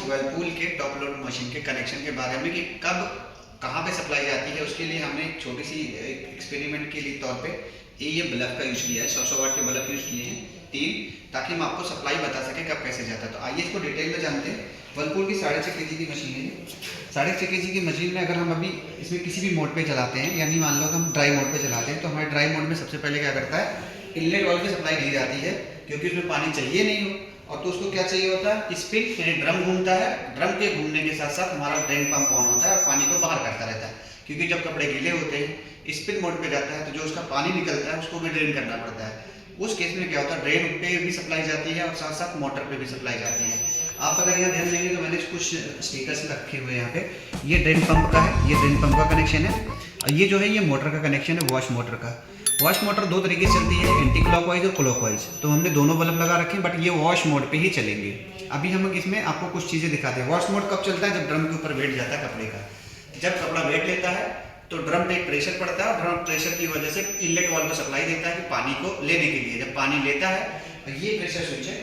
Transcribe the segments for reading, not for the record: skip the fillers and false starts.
Whirlpool के top load machine के connection के बारे में कि कब कहाँ पे सप्लाई जाती है, उसके लिए हमने एक छोटी सी एक्सपेरिमेंट के लिए तौर पे ये बल्ब का यूज़ किया है। 100 वाट के बल्ब यूज़ किए हैं 3, ताकि हम आपको सप्लाई बता सकें कब कैसे जाता है। तो आइए इसको डिटेल में जानते हैं। वर्लपूल की 6.5 kg की मशीन है। 6.5 kg की मशीन में अगर हम अभी इसमें किसी भी मोड पे चलाते हैं, यानी मान लो कि हम ड्राई मोड पे चलाते हैं, तो हमारे ड्राई मोड में सबसे पहले क्या करता है, इनलेट वाल्व की सप्लाई दी जाती है, क्योंकि उसमें पानी चाहिए नहीं हो। और तो उसको क्या चाहिए होता है, स्पिन, यानी ड्रम घूमता है, ड्रम के घूमने के साथ साथ हमारा ड्रेन पंप ऑन होता है और पानी को बाहर करता रहता है। क्योंकि जब कपड़े गीले होते हैं स्पिन मोड पे जाता है, तो जो उसका पानी निकलता है उसको भी ड्रेन करना पड़ता है। उस केस में क्या होता है, ड्रेन पे भी सप्लाई जाती है और साथ साथ मोटर पे भी सप्लाई जाती है। आप अगर यहाँ ध्यान देंगे तो मैंने कुछ स्टिकर्स रखे हुए हैं यहाँ पे। ये ड्रेन पंप का है, ये ड्रेन पंप का कनेक्शन है, और ये जो है ये मोटर का कनेक्शन है, वॉश मोटर का। वॉश मोटर दो तरीके से चलती है, एंटी क्लॉकवाइज और क्लॉकवाइज। तो हमने दोनों बल्ब लगा रखे हैं, बट ये वॉश मोड पे ही चलेंगे। अभी हम इसमें आपको कुछ चीज़ें दिखाते हैं। वॉश मोड कब चलता है, जब ड्रम के ऊपर वेट जाता है कपड़े का। जब कपड़ा वेट लेता है तो ड्रम पे एक प्रेशर पड़ता है, और ड्रम प्रेशर की वजह से इनलेट वाल्व को सप्लाई देता है कि पानी को लेने के लिए। जब पानी लेता है तो ये प्रेशर स्विच है।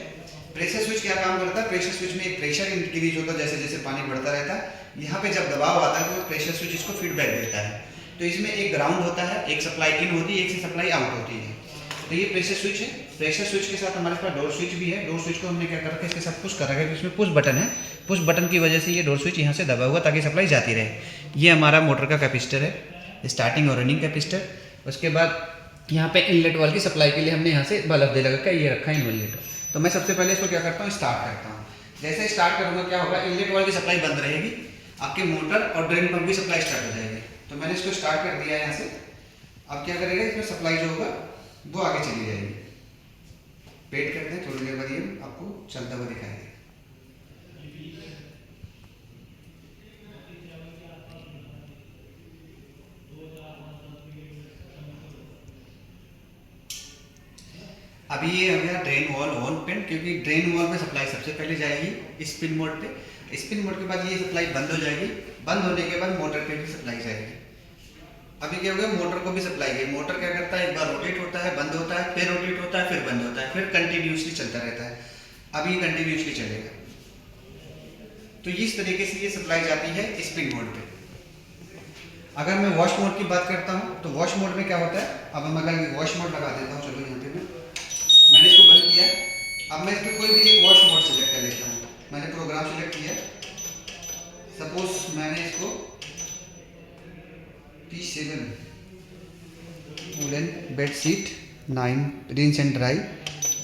प्रेशर स्विच क्या काम करता है, प्रेशर स्विच में एक प्रेशर इंक्रीज होता है, जैसे जैसे पानी बढ़ता रहता है। यहाँ पे जब दबाव आता है तो प्रेशर स्विच इसको फीडबैक देता है। तो इसमें एक ग्राउंड होता है, एक सप्लाई इन होती है, एक से सप्लाई आउट होती है। तो ये प्रेशर स्विच है। प्रेशर स्विच के साथ हमारे पास डोर स्विच भी है। डोर स्विच को हमने क्या कर रखा है, इसके साथ पुश कर रखा है। इसमें पुश बटन है, पुश बटन की वजह से ये डोर स्विच यहाँ से दबा हुआ ताकि सप्लाई जाती रहे। ये हमारा मोटर का कैपेसिटर है, स्टार्टिंग और रनिंग कैपेसिटर। उसके बाद यहाँ पे इनलेट वाल्व की सप्लाई के लिए हमने यहाँ से बल्ब दे लगा के ये रखा है इनलेट। तो मैं सबसे पहले इसको क्या करता हूँ, स्टार्ट करता हूँ। जैसे स्टार्ट करूँगा क्या होगा, इनलेट वाल्व की सप्लाई बंद रहेगी, आपके मोटर और ड्रेन पंप की सप्लाई स्टार्ट हो जाएगी। तो मैंने इसको स्टार्ट कर दिया यहाँ से। अब क्या करेगा, इसमें सप्लाई जो होगा वो आगे चली जाएगी। वेट करते हैं, थोड़ी देर बाद ये आपको चलता हुआ दिखाई देगा। अभी ये हो गया ड्रेन वॉल ऑन पिन, क्योंकि ड्रेन वॉल में सप्लाई सबसे पहले जाएगी स्पिन मोड पे। स्पिन मोड के बाद ये सप्लाई बंद हो जाएगी। बंद होने के बाद मोटर पे भी सप्लाई जाएगी। अभी क्या हो गया, मोटर को भी सप्लाई गई। मोटर क्या करता है, एक बार रोटेट होता है, बंद होता है, फिर रोटेट होता है, फिर बंद होता है, फिर कंटिन्यूसली चलता रहता है। अभी कंटिन्यूसली चलेगा। तो इस तरीके से ये सप्लाई जाती है स्पिन मोड पे। अगर मैं वॉश मोड की बात करता हूँ तो वॉश मोड में क्या होता है, अब हम अगर वॉश मोड लगा देता हूँ, चलो यहाँ पे मैंने इसको बंद किया। अब मैं इस पर कोई भी एक वॉश मोड सेलेक्ट कर लेता हूँ। मैंने प्रोग्राम सेलेक्ट किया, सपोज मैंने इसको P7 woollen bedsheet 9 rinse and dry,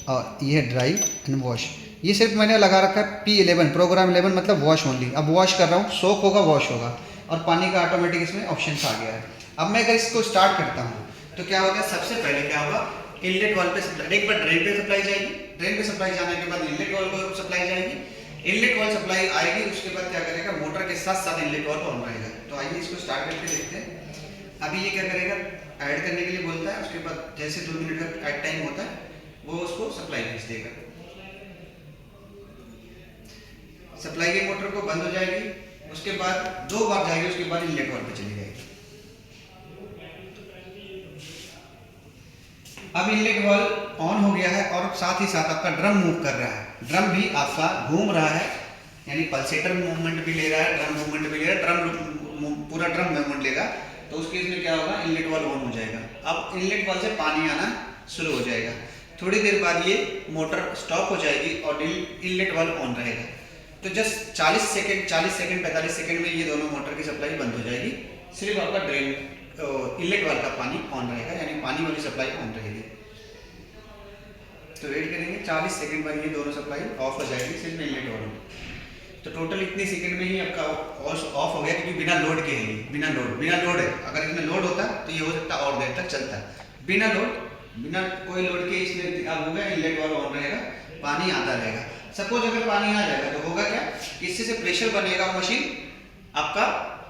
और ये है ड्राई एंड वॉश। ये सिर्फ मैंने लगा रखा है P11, प्रोग्राम 11 मतलब वॉश ओनली। अब वॉश कर रहा हूँ, सोक होगा, वॉश होगा, और पानी का ऑटोमेटिक इसमें ऑप्शन आ गया है। अब मैं अगर इसको स्टार्ट करता हूँ तो क्या होगा, सबसे पहले क्या होगा, इनलेट वाल्व पे सप्लाई, एक बार ड्रेन पे सप्लाई जाएगी, ड्रेन पे सप्लाई जाने के बाद इनलेट वाल्व को सप्लाई जाएगी। इनलेट वाल्व सप्लाई आएगी, उसके बाद क्या करेगा, मोटर के साथ साथ इनलेट वाल्व ऑन रहेगा। तो आइए इसको स्टार्ट करके देखते हैं। अभी ये क्या करेगा, ऐड करने के लिए बोलता है, उसके बाद जैसे 2 मिनट का ऐड टाइम होता है वो उसको सप्लाई भेज देगा। सप्लाई की मोटर को बंद हो जाएगी, उसके बाद 2 बार जाएगी, उसके बाद इनलेट वाल्व पे चली जाएगी। अब इनलेट वाल्व ऑन हो गया है, और साथ ही साथ आपका ड्रम मूव कर रहा है। ड्रम भी आपका घूम रहा है, यानी पल्सेटर मूवमेंट भी ले रहा है, ड्रम मूवमेंट भी ले रहा है। ड्रम पूरा ड्रम मूवमेंट लेगा, तो उस केस में क्या होगा, इनलेट वाल्व ऑन हो जाएगा। अब इनलेट वाल्व से पानी आना शुरू हो जाएगा। थोड़ी देर बाद ये मोटर स्टॉप हो जाएगी और इनलेट वाल्व ऑन रहेगा। तो जस्ट 40 सेकेंड 45 सेकेंड में ये दोनों मोटर की सप्लाई बंद हो जाएगी। सिर्फ आपका ड्रेन इनलेट वाल्व का पानी ऑन रहेगा, यानी पानी वाली सप्लाई ऑन रहेगी। तो वेट करेंगे, 40 सेकंड बाद ये दोनों सप्लाई ऑफ हो जाएगी, सिर्फ इनलेट वाल्व। तो टोटल इतने सेकंड में ही आपका ऑफ हो गया, क्योंकि बिना लोड के है, बिना लोड है। अगर इसमें लोड होता तो ये हो सकता और देर तक चलता। बिना लोड, बिना कोई लोड के इसमें अब होगा, इनलेट वाल्व ऑन रहेगा, पानी आता रहेगा। सपोज अगर पानी आ जाएगा तो होगा क्या, इससे से प्रेशर बनेगा, मशीन आपका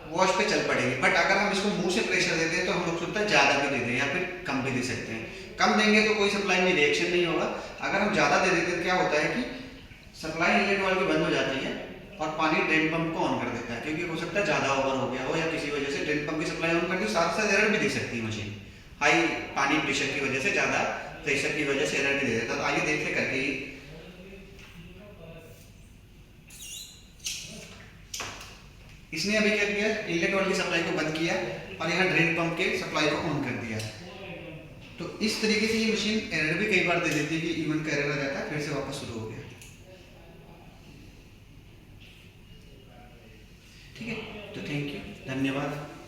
वॉश पे चल पड़ेगी। बट अगर हम इसको मुंह से प्रेशर देते हैं तो हम लोग सकता है ज़्यादा भी दे दें या फिर कम भी दे सकते हैं। कम देंगे तो कोई सप्लाई में रिएक्शन नहीं होगा। अगर हम ज़्यादा दे देते हैं, क्या होता है कि सप्लाई इनलेट वाल्व की बंद हो जाती है और पानी ड्रेन पंप को ऑन कर देता है, क्योंकि हो सकता है ज़्यादा ओवर हो गया हो, या किसी वजह से ड्रेन पंप की सप्लाई ऑन कर दी, साथ साथ एरर भी दे सकती है मशीन। हाई पानी प्रेशर की वजह से, ज़्यादा प्रेशर की वजह से एरर भी दे देता है। तो आइए देखते करके ही इसने अभी क्या किया, इनलेट वाली सप्लाई को बंद किया और यहाँ ड्रेन पंप के सप्लाई को ऑन कर दिया। तो इस तरीके से ये मशीन एरर भी कई बार दे देती है कि इवन का एरर आ जाता है, फिर से वापस शुरू हो गया। ठीक है, तो थैंक यू, धन्यवाद।